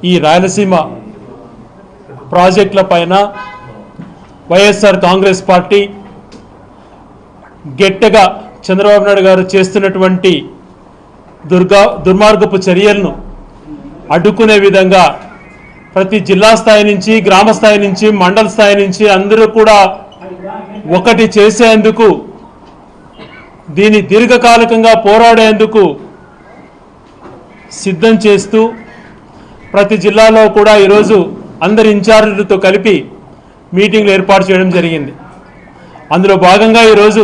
ఈ రాయలసీమ ప్రాజెక్టుల పైన వైఎస్ఆర్ కాంగ్రెస్ పార్టీ గట్టిగా చంద్రబాబు నాయుడు గారు చేస్తున్నటువంటి దుర్మార్గపు చర్యలను అడ్డుకునే విధంగా ప్రతి జిల్లా స్థాయి నుంచి, గ్రామ స్థాయి నుంచి, మండల స్థాయి నుంచి అందరూ కూడా ఒకటి చేసేందుకు, దీని దీర్ఘకాలికంగా పోరాడేందుకు సిద్ధం చేస్తూ ప్రతి జిల్లాలో కూడా ఈరోజు అందరి ఇన్ఛార్జీలతో కలిపి మీటింగ్లు ఏర్పాటు చేయడం జరిగింది. అందులో భాగంగా ఈరోజు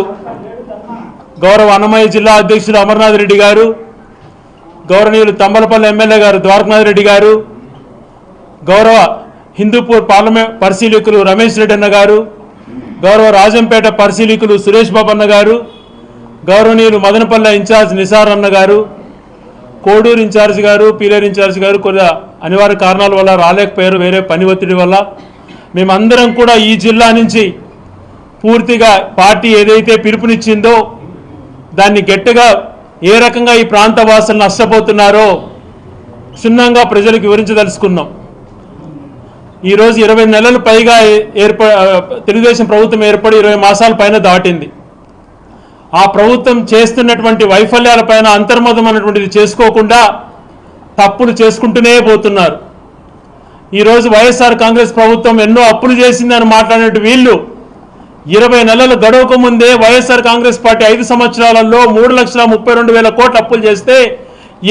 గౌరవ అన్నమయ్య జిల్లా అధ్యక్షులు అమర్నాథ్ రెడ్డి గారు, గౌరవనీయులు తంబలపల్లి ఎమ్మెల్యే గారు ద్వారకనాథ్ రెడ్డి గారు, గౌరవ హిందూపూర్ పార్లమెంట్ పరిశీలకులు రమేష్ రెడ్డి అన్న గారు, గౌరవ రాజంపేట పరిశీలకులు సురేష్ బాబు అన్న గారు, గౌరవనీయులు మదనపల్లె ఇన్ఛార్జ్ నిసార్ అన్న గారు, కోడూరు ఇన్ఛార్జ్ గారు, పీలేరు ఇన్ఛార్జ్ గారు కొన్ని అనివార్య కారణాల వల్ల రాలేకపోయారు, వేరే పని ఒత్తిడి వల్ల. మేమందరం కూడా ఈ జిల్లా నుంచి పూర్తిగా పార్టీ ఏదైతే పిలుపునిచ్చిందో దాన్ని గట్టిగా ఏ రకంగా ఈ ప్రాంత వాసులు నష్టపోతున్నారో క్షుణ్ణంగా ప్రజలకు వివరించదలుచుకున్నాం. ఈరోజు 20 నెలలు పైగా తెలుగుదేశం ప్రభుత్వం ఏర్పడి 20 మాసాల పైన దాటింది. ఆ ప్రభుత్వం చేస్తున్నటువంటి వైఫల్యాలపైన అంతర్మతం అన్నటువంటిది చేసుకోకుండా తప్పులు చేసుకుంటూనే పోతున్నారు. ఈరోజు వైఎస్ఆర్ కాంగ్రెస్ ప్రభుత్వం ఎన్నో అప్పులు చేసిందని మాట్లాడినట్టు వీళ్ళు 20 నెలలు గడవక ముందే వైఎస్ఆర్ కాంగ్రెస్ పార్టీ 5 సంవత్సరాలలో 3,32,000 కోట్ల అప్పులు చేస్తే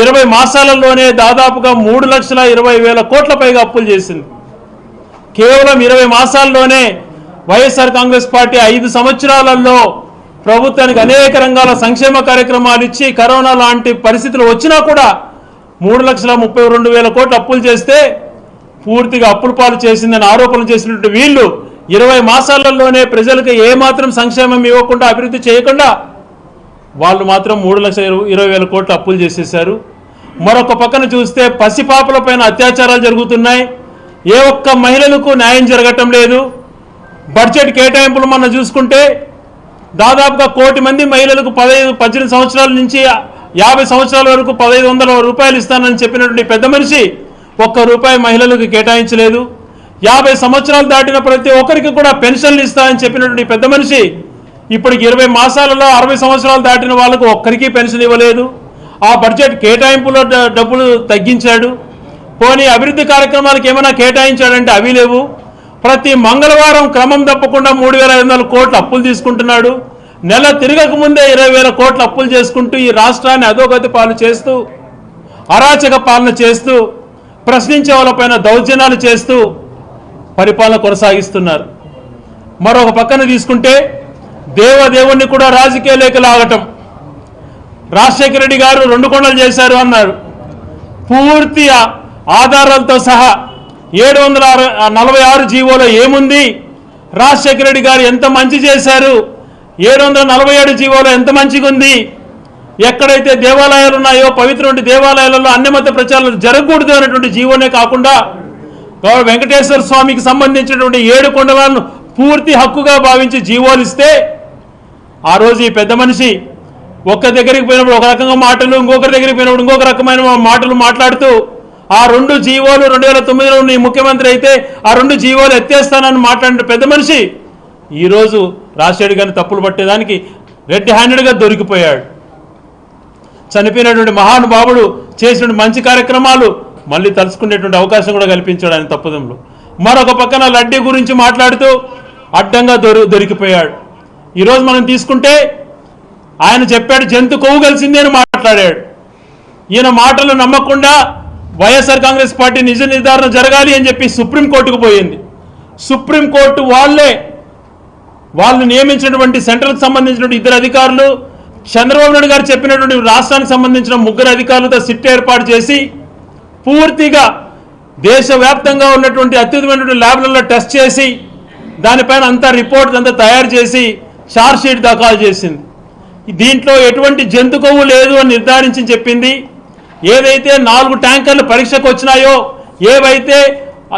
20 మాసాలలోనే దాదాపుగా 3,20,000 కోట్ల పైగా అప్పులు చేసింది. కేవలం 20 మాసాల్లోనే వైఎస్ఆర్ కాంగ్రెస్ పార్టీ 5 సంవత్సరాలలో ప్రభుత్వానికి అనేక రంగాల సంక్షేమ కార్యక్రమాలు ఇచ్చి కరోనా లాంటి పరిస్థితులు వచ్చినా కూడా 3,32,000 కోట్ల అప్పులు చేస్తే పూర్తిగా అప్పుల పాలు చేసిందని ఆరోపణలు చేసినట్టు వీళ్ళు 20 మాసాలలోనే ప్రజలకు ఏమాత్రం సంక్షేమం ఇవ్వకుండా, అభివృద్ధి చేయకుండా వాళ్ళు మాత్రం 3,20,000 కోట్ల అప్పులు చేసేశారు. మరొక పక్కన చూస్తే పసిపాపల పైన అత్యాచారాలు జరుగుతున్నాయి. ఏ ఒక్క మహిళలకు న్యాయం జరగటం లేదు. బడ్జెట్ కేటాయింపులు మనం చూసుకుంటే దాదాపుగా 1 కోటి మంది మహిళలకు 18 సంవత్సరాల నుంచి 50 సంవత్సరాల వరకు 1,500 రూపాయలు ఇస్తానని చెప్పినటువంటి పెద్ద మనిషి ₹1 మహిళలకు కేటాయించలేదు. 50 సంవత్సరాలు దాటిన ప్రతి ఒక్కరికి కూడా పెన్షన్లు ఇస్తానని చెప్పినటువంటి పెద్ద మనిషి ఇప్పటికి 20 మాసాలలో 60 సంవత్సరాలు దాటిన వాళ్ళకు ఒక్కరికి పెన్షన్ ఇవ్వలేదు. ఆ బడ్జెట్ కేటాయింపులో డబ్బులు తగ్గించాడు. పోనీ అభివృద్ధి కార్యక్రమాలకు ఏమైనా కేటాయించాడంటే అవి లేవు. ప్రతి మంగళవారం క్రమం తప్పకుండా 3,500 కోట్ల అప్పులు తీసుకుంటున్నాడు. నెల తిరగక ముందే 20,000 కోట్ల అప్పులు చేసుకుంటూ ఈ రాష్ట్రాన్ని అధోగతి పాలు చేస్తూ, అరాచక పాలన చేస్తూ, ప్రశ్నించే వాళ్ళపైన దౌర్జన్యాలు చేస్తూ పరిపాలన కొనసాగిస్తున్నారు. మరొక పక్కన తీసుకుంటే దేవదేవుణ్ణి కూడా రాజకీయ లేఖలు ఆగటం. రాజశేఖర రెడ్డి గారు 2 కొండలు చేశారు అన్నారు. పూర్తి ఆధారాలతో సహా 746 జీవోలో ఏముంది, రాజశేఖర రెడ్డి గారు ఎంత మంచి చేశారు, 747 జీవోలో ఎంత మంచిగా ఉంది, ఎక్కడైతే దేవాలయాలు ఉన్నాయో పవిత్రమైన దేవాలయాలలో అన్యమత ప్రచారాలు జరగకూడదు అనేటువంటి జీవోనే కాకుండా వెంకటేశ్వర స్వామికి సంబంధించినటువంటి 7 కొండలను పూర్తి హక్కుగా భావించి జీవోలు ఇస్తే ఆ రోజు ఈ పెద్ద మనిషి ఒక్క దగ్గరికి పోయినప్పుడు ఒక రకంగా మాటలు, ఇంకొకరి దగ్గరికి పోయినప్పుడు ఇంకొక రకమైన మాటలు మాట్లాడుతూ ఆ 2 జీవోలు 2009లో నీ ముఖ్యమంత్రి అయితే ఆ 2 జీవోలు ఎత్తేస్తానని మాట్లాడిన పెద్ద మనిషి ఈరోజు రాజశేఖర్ గారిని తప్పులు పట్టేదానికి రెడ్ హ్యాండెడ్గా దొరికిపోయాడు. చనిపోయినటువంటి మహానుభావుడు చేసిన మంచి కార్యక్రమాలు మళ్ళీ తలుచుకునేటువంటి అవకాశం కూడా కల్పించాడు ఆయన తప్పుదంలో. మరొక పక్కన లడ్డీ గురించి మాట్లాడుతూ అడ్డంగా దొరికిపోయాడు. ఈరోజు మనం తీసుకుంటే ఆయన చెప్పాడు జంతు కొవ్వు కలిసింది అని మాట్లాడాడు. ఈయన మాటలు నమ్మకుండా వైఎస్ఆర్ కాంగ్రెస్ పార్టీ నిజ నిర్ధారణ జరగాలి అని చెప్పి సుప్రీంకోర్టుకు పోయింది. సుప్రీంకోర్టు వాళ్ళు నియమించినటువంటి సెంట్రల్కి సంబంధించినటువంటి 2 అధికారులు, చంద్రబాబు నాయుడు గారు చెప్పినటువంటి రాష్ట్రానికి సంబంధించిన 3 అధికారులతో సిట్ ఏర్పాటు చేసి పూర్తిగా దేశవ్యాప్తంగా ఉన్నటువంటి అత్యుత్తమైనటువంటి ల్యాబ్లలో టెస్ట్ చేసి దానిపైన అంతా రిపోర్ట్ అంతా తయారు చేసి ఛార్జ్ షీట్ దాఖలు చేసింది. దీంట్లో ఎటువంటి జంతు కొవ్వు లేదు అని నిర్ధారించి చెప్పింది. ఏదైతే 4 ట్యాంకర్లు పరీక్షకు వచ్చినాయో, ఏవైతే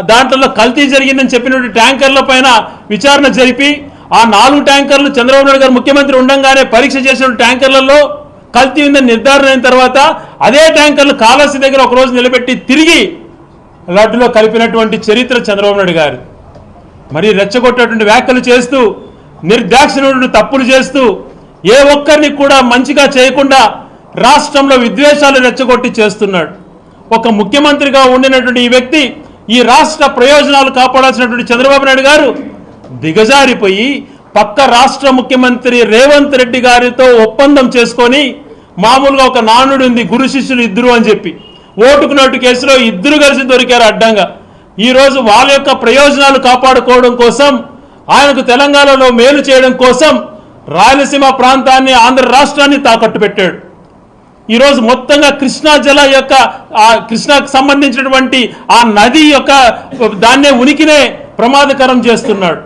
దాంట్లో కల్తీ జరిగిందని చెప్పినటువంటి ట్యాంకర్ల పైన విచారణ జరిపి ఆ 4 ట్యాంకర్లు చంద్రబాబు నాయుడు గారు ముఖ్యమంత్రి ఉండగానే పరీక్ష చేసిన ట్యాంకర్లలో కల్తీ ఉందని నిర్ధారణ అయిన తర్వాత అదే ట్యాంకర్లు కాళహస్తి దగ్గర ఒక రోజు నిలబెట్టి తిరిగి లడ్డులో కలిపినటువంటి చరిత్ర చంద్రబాబు నాయుడు గారు. మరి రెచ్చగొట్టేటువంటి వ్యాఖ్యలు చేస్తూ, నిర్దాక్షిణ్యులను తప్పులు చేస్తూ, ఏ ఒక్కరిని కూడా మంచిగా చేయకుండా రాష్ట్రంలో విద్వేషాలు రెచ్చగొట్టి చేస్తున్నాడు. ఒక ముఖ్యమంత్రిగా ఉండినటువంటి ఈ వ్యక్తి, ఈ రాష్ట్ర ప్రయోజనాలు కాపాడాల్సినటువంటి చంద్రబాబు నాయుడు గారు దిగజారిపోయి పక్క రాష్ట్ర ముఖ్యమంత్రి రేవంత్ రెడ్డి గారితో ఒప్పందం చేసుకొని, మామూలుగా ఒక నానుడు ఉంది, గురు శిష్యులు ఇద్దరు అని చెప్పి, ఓటుకు నోటు కేసులో ఇద్దరు కలిసి దొరికారు అడ్డంగా. ఈరోజు వాళ్ళ యొక్క ప్రయోజనాలు కాపాడుకోవడం కోసం, ఆయనకు తెలంగాణలో మేలు చేయడం కోసం రాయలసీమ ప్రాంతాన్ని, ఆంధ్ర రాష్ట్రాన్ని తాకట్టు పెట్టాడు. ఈరోజు మొత్తంగా కృష్ణా జల యొక్క కృష్ణాకు సంబంధించినటువంటి ఆ నది యొక్క దాన్నే ఉనికినే ప్రమాదకరం చేస్తున్నాడు.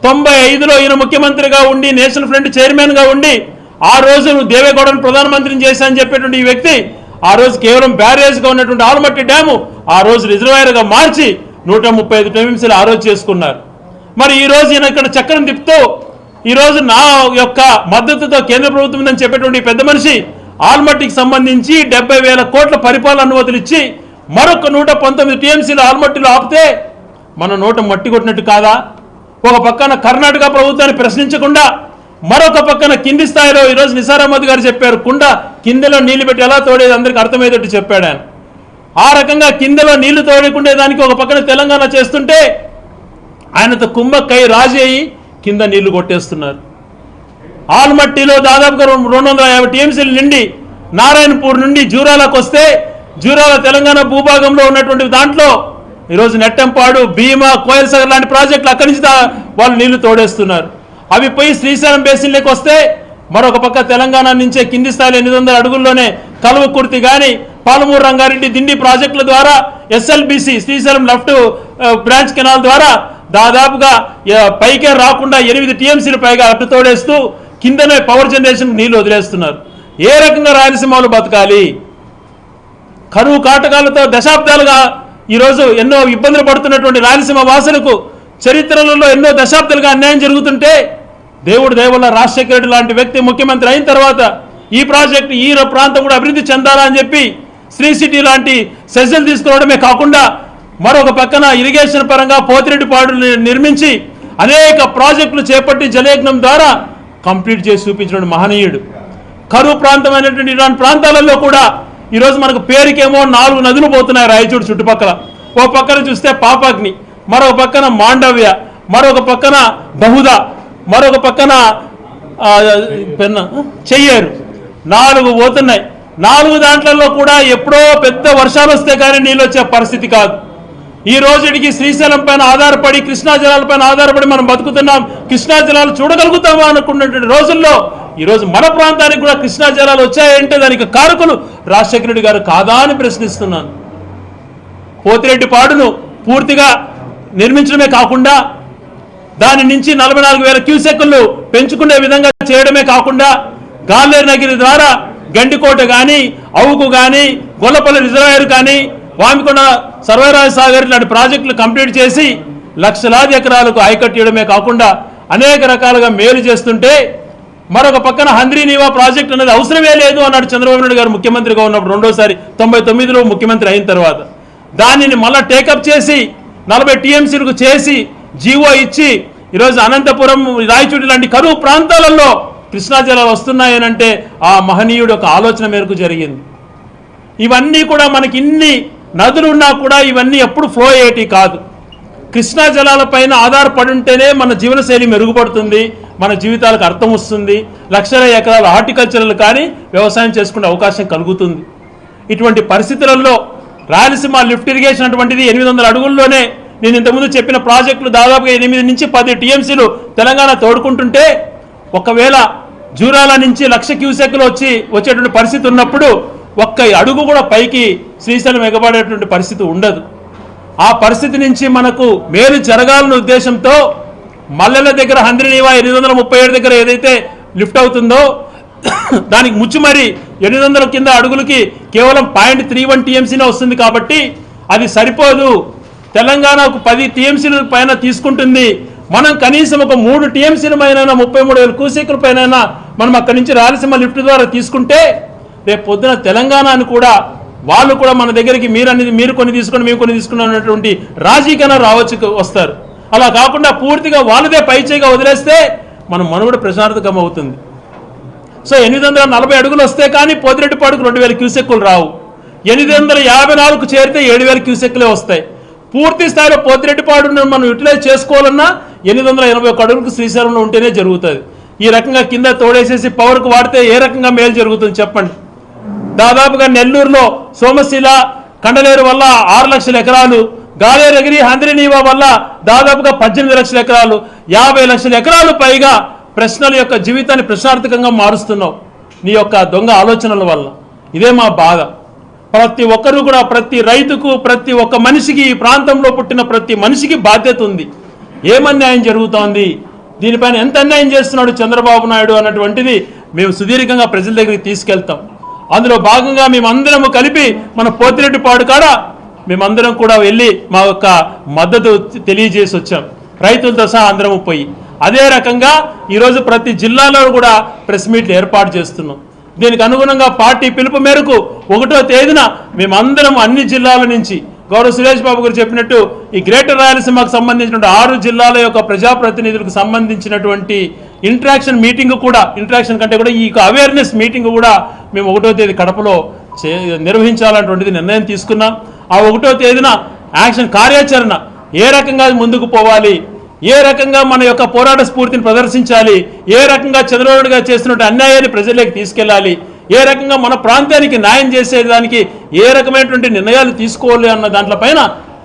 95లో ఈయన ముఖ్యమంత్రిగా ఉండి, నేషనల్ ఫ్రంట్ చైర్మన్గా ఉండి, ఆ రోజు దేవేగౌడను ప్రధానమంత్రిని చేశానని చెప్పేటువంటి ఈ వ్యక్తి ఆ రోజు కేవలం బ్యారేజ్గా ఉన్నటువంటి ఆల్మట్టి డ్యాము ఆ రోజు రిజర్వాయర్గా మార్చి 135 టీఎంసీలు ఆ రోజు చేసుకున్నారు. మరి ఈ రోజు ఈయన ఇక్కడ చక్రం తిప్పుతూ, ఈరోజు నా యొక్క మద్దతుతో కేంద్ర ప్రభుత్వం ఉందని చెప్పేటువంటి పెద్ద మనిషి ఆల్మట్టికి సంబంధించి 70,000 కోట్ల పరిపాలన అనుమతులు ఇచ్చి మరొక 119 టీఎంసీలు ఆల్మట్టిలో ఆపితే మన నోట మట్టి కొట్టినట్టు కాదా? ఒక పక్కన కర్ణాటక ప్రభుత్వాన్ని ప్రశ్నించకుండా, మరొక పక్కన కింది స్థాయిలో ఈరోజు నిసార్ అహ్మద్ గారు చెప్పారు, కుండ కిందలో నీళ్లు పెట్టి ఎలా తోడేది అందరికీ అర్థమయ్యేటట్టు చెప్పాడు ఆయన. ఆ రకంగా కిందలో నీళ్లు తోడకుండే దానికి ఒక పక్కన తెలంగాణ చేస్తుంటే, ఆయనతో కుమ్మక్కై రాజీ అయ్యి కింద నీళ్లు కొట్టేస్తున్నారు. ఆల్మట్టిలో దాదాపుగా 250 టీఎంసీలు నిండి నారాయణపూర్ నుండి జూరాలకు వస్తే, జూరాల తెలంగాణ భూభాగంలో ఉన్నటువంటి దాంట్లో ఈరోజు నెట్టంపాడు, భీమా, కోయల్ సాగర్ లాంటి ప్రాజెక్టులు అక్కడి నుంచి వాళ్ళు నీళ్లు తోడేస్తున్నారు. అవి పోయి శ్రీశైలం బేసిన్లోకి వస్తే మరొక పక్క తెలంగాణ నుంచే కింది స్థాయిలో 800 అడుగుల్లోనే కలువకుర్తి కానీ, పాలమూరు రంగారెడ్డి, దిండి ప్రాజెక్టుల ద్వారా SLBC Srisailam left branch canal ద్వారా దాదాపుగా పైకే రాకుండా 8 టీఎంసీలు పైగా అడ్డు తోడేస్తూ కిందనే పవర్ జనరేషన్ నీళ్లు వదిలేస్తున్నారు. ఏ రకంగా రాయలసీమలో బతకాలి? కరువు కాటకాలతో దశాబ్దాలుగా ఈరోజు ఎన్నో ఇబ్బందులు పడుతున్నటువంటి రాయలసీమ వాసులకు చరిత్రలలో ఎన్నో దశాబ్దాలుగా అన్యాయం జరుగుతుంటే, దేవుడు దేవుళ్ళ రాజశేఖర రెడ్డి లాంటి వ్యక్తి ముఖ్యమంత్రి అయిన తర్వాత ఈ ప్రాజెక్టు, ఈ ప్రాంతం కూడా అభివృద్ధి చెందాలా అని చెప్పి శ్రీ సిటీ లాంటి సెజలు తీసుకురావడమే కాకుండా, మరొక పక్కన ఇరిగేషన్ పరంగా పోతిరెడ్డిపాడు నిర్మించి అనేక ప్రాజెక్టులు చేపట్టి జలయజ్ఞం ద్వారా కంప్లీట్ చేసి చూపించిన మహనీయుడు. కరువు ప్రాంతమైనటువంటి ఇలాంటి ప్రాంతాలలో కూడా ఈరోజు మనకు పేరుకేమో 4 నదులు పోతున్నాయి రాయచూడు చుట్టుపక్కల. ఓ పక్కన చూస్తే పాపాగ్ని, మరొక పక్కన మాండవ్య, మరొక పక్కన బహుద, మరొక పక్కన చెయ్యేరు, 4 పోతున్నాయి. 4 దాంట్లలో కూడా ఎప్పుడో పెద్ద వర్షాలు వస్తే కానీ నీళ్ళు వచ్చే పరిస్థితి కాదు. ఈ రోజుకి శ్రీశైలం పైన ఆధారపడి, కృష్ణా జలాలపైన ఆధారపడి మనం బతుకుతున్నాం. కృష్ణా జలాలు చూడగలుగుతామా అనుకున్నటువంటి రోజుల్లో ఈరోజు మన ప్రాంతానికి కూడా కృష్ణా జలాలు వచ్చాయంటే దానికి కారకులు రాజశేఖర రెడ్డి గారు కాదా అని ప్రశ్నిస్తున్నాను. పోతిరెడ్డిపాడును పూర్తిగా నిర్మించడమే కాకుండా, దాని నుంచి 44,000 క్యూసెక్కులు పెంచుకునే విధంగా చేయడమే కాకుండా, గాలేరు నగిరి ద్వారా గండికోట కానీ, అవుకు కానీ, గొల్లపల్లి రిజర్వాయర్ కానీ, వామికొండ సర్వరాజ సాగర్ లాంటి ప్రాజెక్టులు కంప్లీట్ చేసి లక్షలాది ఎకరాలకు ఆయకట్టేయడమే కాకుండా అనేక రకాలుగా మేలు చేస్తుంటే, మరొక పక్కన హంద్రీనీవా ప్రాజెక్ట్ అనేది అవసరమే లేదు అన్నాడు చంద్రబాబు నాయుడు గారు ముఖ్యమంత్రిగా ఉన్నప్పుడు, రెండోసారి 99లో ముఖ్యమంత్రి అయిన తర్వాత. దానిని మళ్ళా టేకప్ చేసి 40 టీఎంసీలకు చేసి జీవో ఇచ్చి ఈరోజు అనంతపురం, రాయచూడి లాంటి కరువు ప్రాంతాలలో కృష్ణా జలాలు వస్తున్నాయనంటే ఆ మహనీయుడు ఒక ఆలోచన మేరకు జరిగింది. ఇవన్నీ కూడా మనకి ఇన్ని నదులు ఉన్నా కూడా ఇవన్నీ ఎప్పుడు ఫ్లో అయ్యేటి కాదు. కృష్ణా జలాలపైన ఆధారపడి ఉంటేనే మన జీవనశైలి మెరుగుపడుతుంది, మన జీవితాలకు అర్థం వస్తుంది, లక్షల ఎకరాల హార్టికల్చరల్ కానీ వ్యవసాయం చేసుకునే అవకాశం కలుగుతుంది. ఇటువంటి పరిస్థితులలో రాయలసీమ లిఫ్ట్ ఇరిగేషన్ అటువంటిది 800 అడుగుల్లోనే నేను ఇంతకుముందు చెప్పిన ప్రాజెక్టులు దాదాపుగా 8 నుంచి 10 టీఎంసీలు తెలంగాణ తోడుకుంటుంటే, ఒకవేళ జూరాల నుంచి 1,00,000 క్యూసెక్లు వచ్చేటువంటి పరిస్థితి ఉన్నప్పుడు ఒక్క అడుగు కూడా పైకి శ్రీశైలం ఎగబడేటువంటి పరిస్థితి ఉండదు. ఆ పరిస్థితి నుంచి మనకు మేలు జరగాలన్న ఉద్దేశంతో మల్లెల దగ్గర హంద్రీనీవా 837 దగ్గర ఏదైతే లిఫ్ట్ అవుతుందో దానికి ముచ్చుమరి 800 కింద అడుగులకి కేవలం 0.31 టీఎంసీనే వస్తుంది. కాబట్టి అది సరిపోదు, తెలంగాణకు 10 టీఎంసీల పైన తీసుకుంటుంది. మనం కనీసం ఒక 3 టీఎంసీల పైన 33,000 క్యూసెక్ల పైన మనం అక్కడి నుంచి రాయలసీమ లిఫ్ట్ ద్వారా తీసుకుంటే రేపు పొద్దున తెలంగాణను కూడా వాళ్ళు కూడా మన దగ్గరికి మీరు కొన్ని తీసుకుని మేము కొన్ని తీసుకున్నాం అన్నటువంటి రాజీకైనా వస్తారు. అలా కాకుండా పూర్తిగా వాళ్ళదే పైచేయిగా వదిలేస్తే మన మనుగడ ప్రశాంతకం అవుతుంది. సో 840 అడుగులు వస్తే కానీ పోతిరెడ్డిపాడుకు 2000 క్యూసెక్కులు రావు. 854 చేరితే 7000 క్యూసెక్కులే వస్తాయి. పూర్తి స్థాయిలో పోతిరెడ్డిపాడును మనం యూటిలైజ్ చేసుకోవాలన్నా 881 అడుగులకు శ్రీశైలంలో ఉంటేనే జరుగుతుంది. ఈ రకంగా కింద తోడేసేసి పవర్కు వాడితే ఏ రకంగా మేలు జరుగుతుంది చెప్పండి. దాదాపుగా నెల్లూరులో సోమశిల కండలేరు వల్ల 6 లక్షల ఎకరాలు, గాలేరగిరి హంద్రినీవా వల్ల దాదాపుగా 18 లక్షల ఎకరాలు, 50 లక్షల ఎకరాలు పైగా ప్రశ్నల యొక్క జీవితాన్ని ప్రశాంతకంగా మారుస్తున్నావు నీ యొక్క దొంగ ఆలోచనల వల్ల. ఇదే మా బాధ. ప్రతి ఒక్కరూ కూడా, ప్రతి రైతుకు, ప్రతి ఒక్క మనిషికి, ఈ ప్రాంతంలో పుట్టిన ప్రతి మనిషికి బాధ్యత ఉంది. ఏమన్యాయం జరుగుతోంది, దీనిపైన ఎంత అన్యాయం చేస్తున్నాడు చంద్రబాబు నాయుడు అన్నటువంటిది మేము సుదీర్ఘంగా ప్రజల దగ్గరికి తీసుకెళ్తాం. అందులో భాగంగా మేమందరము కలిపి మన పోతిరెడ్డిపాడు కాడ మేమందరం కూడా వెళ్ళి మా యొక్క మద్దతు తెలియజేసి వచ్చాం, రైతులతో సహా అందరము పోయి. అదే రకంగా ఈరోజు ప్రతి జిల్లాలో కూడా ప్రెస్ మీట్లు ఏర్పాటు చేస్తున్నాం. దీనికి అనుగుణంగా పార్టీ పిలుపు మేరకు 1వ తేదీన మేమందరం అన్ని జిల్లాల నుంచి గౌరవ సురేష్ బాబు గారు చెప్పినట్టు ఈ గ్రేటర్ రాయలసీమకు సంబంధించినటువంటి 6 జిల్లాల యొక్క ప్రజాప్రతినిధులకు సంబంధించినటువంటి ఇంటరాక్షన్ మీటింగ్ కూడా, ఇంటరాక్షన్ కంటే కూడా ఈ అవేర్నెస్ మీటింగ్ కూడా మేము 1వ తేదీ కడపలో నిర్వహించాలన్నటువంటిది నిర్ణయం తీసుకున్నాం. ఆ 1వ తేదీన యాక్షన్ కార్యాచరణ ఏ రకంగా ముందుకు పోవాలి, ఏ రకంగా మన యొక్క పోరాట స్ఫూర్తిని ప్రదర్శించాలి, ఏ రకంగా చంద్రబాబు గారు చేస్తున్న అన్యాయాన్ని ప్రజల్లోకి తీసుకెళ్లాలి, ఏ రకంగా మన ప్రాంతానికి న్యాయం చేసేదానికి ఏ రకమైనటువంటి నిర్ణయాలు తీసుకోవాలి అన్న దాంట్లపైన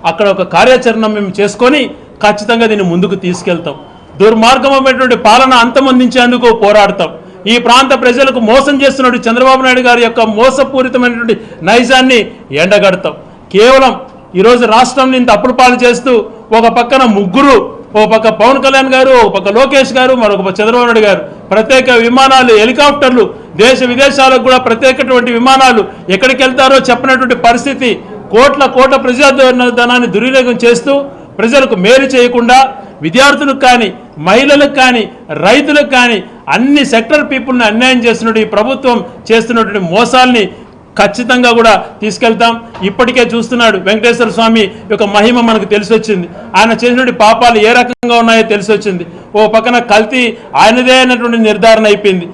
అక్కడ ఒక కార్యాచరణ మేము చేసుకొని ఖచ్చితంగా దీన్ని ముందుకు తీసుకెళ్తాం. దుర్మార్గమైనటువంటి పాలన అంతమొందించేందుకు పోరాడతాం. ఈ ప్రాంత ప్రజలకు మోసం చేస్తున్నటువంటి చంద్రబాబు నాయుడు గారి యొక్క మోసపూరితమైనటువంటి నైజాన్ని ఎండగడతాం. కేవలం ఈరోజు రాష్ట్రాన్ని ఇంత అప్పుల పాలు చేస్తూ ఒక పక్కన ముగ్గురు, ఒక పక్క పవన్ కళ్యాణ్ గారు, ఒక పక్క లోకేష్ గారు, మరొక చంద్రబాబు నాయుడు గారు ప్రత్యేక విమానాలు, హెలికాప్టర్లు, దేశ విదేశాలకు కూడా ప్రత్యేకటువంటి విమానాలు ఎక్కడికి వెళ్తారో చెప్పినటువంటి పరిస్థితి, కోట్ల ప్రజాధనాన్ని దుర్వినియోగం చేస్తూ ప్రజలకు మేలు చేయకుండా విద్యార్థులకు కానీ, మహిళలకు కానీ, రైతులకు కానీ అన్ని సెక్టర్ పీపుల్ని అన్యాయం చేస్తున్నట్టు ఈ ప్రభుత్వం చేస్తున్నటువంటి మోసాల్ని ఖచ్చితంగా కూడా తీసుకెళ్తాం. ఇప్పటికే చూస్తున్నాడు వెంకటేశ్వర స్వామి యొక్క మహిమ మనకు తెలిసి వచ్చింది. ఆయన చేసినటువంటి పాపాలు ఏ రకంగా ఉన్నాయో తెలిసి వచ్చింది. ఓ పక్కన కల్తీ ఆయనదే అయినటువంటి నిర్ధారణ అయిపోయింది.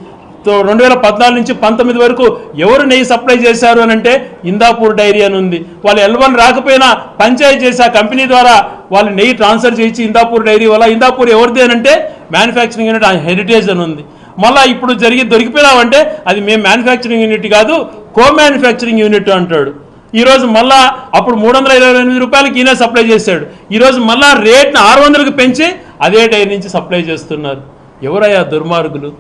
2014 నుంచి 19 వరకు ఎవరు నెయ్యి సప్లై చేశారు అని అంటే ఇందాపూర్ డైరీ అని ఉంది. వాళ్ళు L1 రాకపోయినా పంచాయతీ చేసి ఆ కంపెనీ ద్వారా వాళ్ళు నెయ్యి ట్రాన్స్ఫర్ చేయించి ఇందాపూర్ డైరీ వల్ల, ఇందాపూర్ ఎవరిది అని అంటే మ్యానుఫ్యాక్చరింగ్ యూనిట్ హెరిటేజ్ అని ఉంది. మళ్ళీ ఇప్పుడు దొరికిపోయినామంటే అది మేము మ్యానుఫ్యాక్చరింగ్ యూనిట్ కాదు, కో మ్యానుఫ్యాక్చరింగ్ యూనిట్ అంటాడు. ఈరోజు మళ్ళా అప్పుడు 328 రూపాయలకి ఈయన సప్లై చేశాడు. ఈరోజు మళ్ళా రేట్ని 600కి పెంచి అదే డైరీ నుంచి సప్లై చేస్తున్నారు. ఎవరయ్యా దుర్మార్గులు,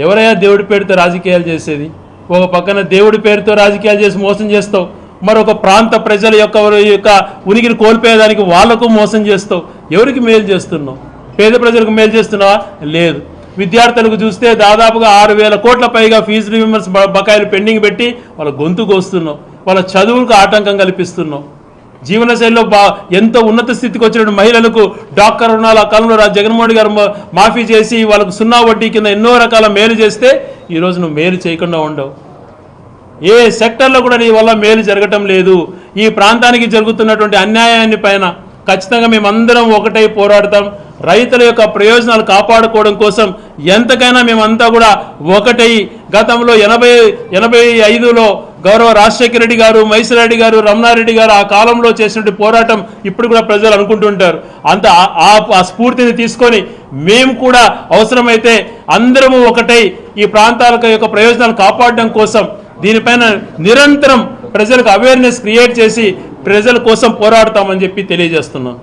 ఎవరయ్యా దేవుడి పేరుతో రాజకీయాలు చేసేది? ఒక పక్కన దేవుడి పేరుతో రాజకీయాలు చేసి మోసం చేస్తావు, మరొక ప్రాంత ప్రజల యొక్క ఉనికిని కోల్పోయేదానికి వాళ్లకు మోసం చేస్తావు. ఎవరికి మేలు చేస్తున్నావు? పేద ప్రజలకు మేలు చేస్తున్నావా? లేదు. విద్యార్థులకు చూస్తే దాదాపుగా 6000 కోట్ల పైగా ఫీజు రీయింబర్స్ బకాయిలు పెండింగ్ పెట్టి వాళ్ళ గొంతు కోస్తున్నావు, వాళ్ళ చదువులకు ఆటంకం కల్పిస్తున్నావు. జీవనశైలిలో ఎంతో ఉన్నత స్థితికి వచ్చిన మహిళలకు డాక్టర్ రుణాలు ఆ కాలంలో జగన్మోహన్ గారు మాఫీ చేసి వాళ్ళకు 0 వడ్డీ కింద ఎన్నో రకాల మేలు చేస్తే ఈరోజు నువ్వు మేలు చేయకుండా ఉండవు. ఏ సెక్టర్లో కూడా నీ వల్ల మేలు జరగటం లేదు. ఈ ప్రాంతానికి జరుగుతున్నటువంటి అన్యాయాన్ని పైన ఖచ్చితంగా మేమందరం ఒకటై పోరాడతాం. రైతుల యొక్క ప్రయోజనాలు కాపాడుకోవడం కోసం ఎంతకైనా మేమంతా కూడా ఒకటై గతంలో 85లో గౌరవ రాజశేఖర రెడ్డి గారు, మైసిరెడ్డి గారు, రమణారెడ్డి గారు ఆ కాలంలో చేసినటువంటి పోరాటం ఇప్పుడు కూడా ప్రజలు అనుకుంటుంటారు. అంత ఆ స్ఫూర్తిని తీసుకొని మేము కూడా అవసరమైతే అందరము ఒకటై ఈ ప్రాంతాల యొక్క ప్రయోజనాలు కాపాడడం కోసం దీనిపైన నిరంతరం ప్రజలకు అవేర్నెస్ క్రియేట్ చేసి ప్రజల కోసం పోరాడతామని చెప్పి తెలియజేస్తున్నాం.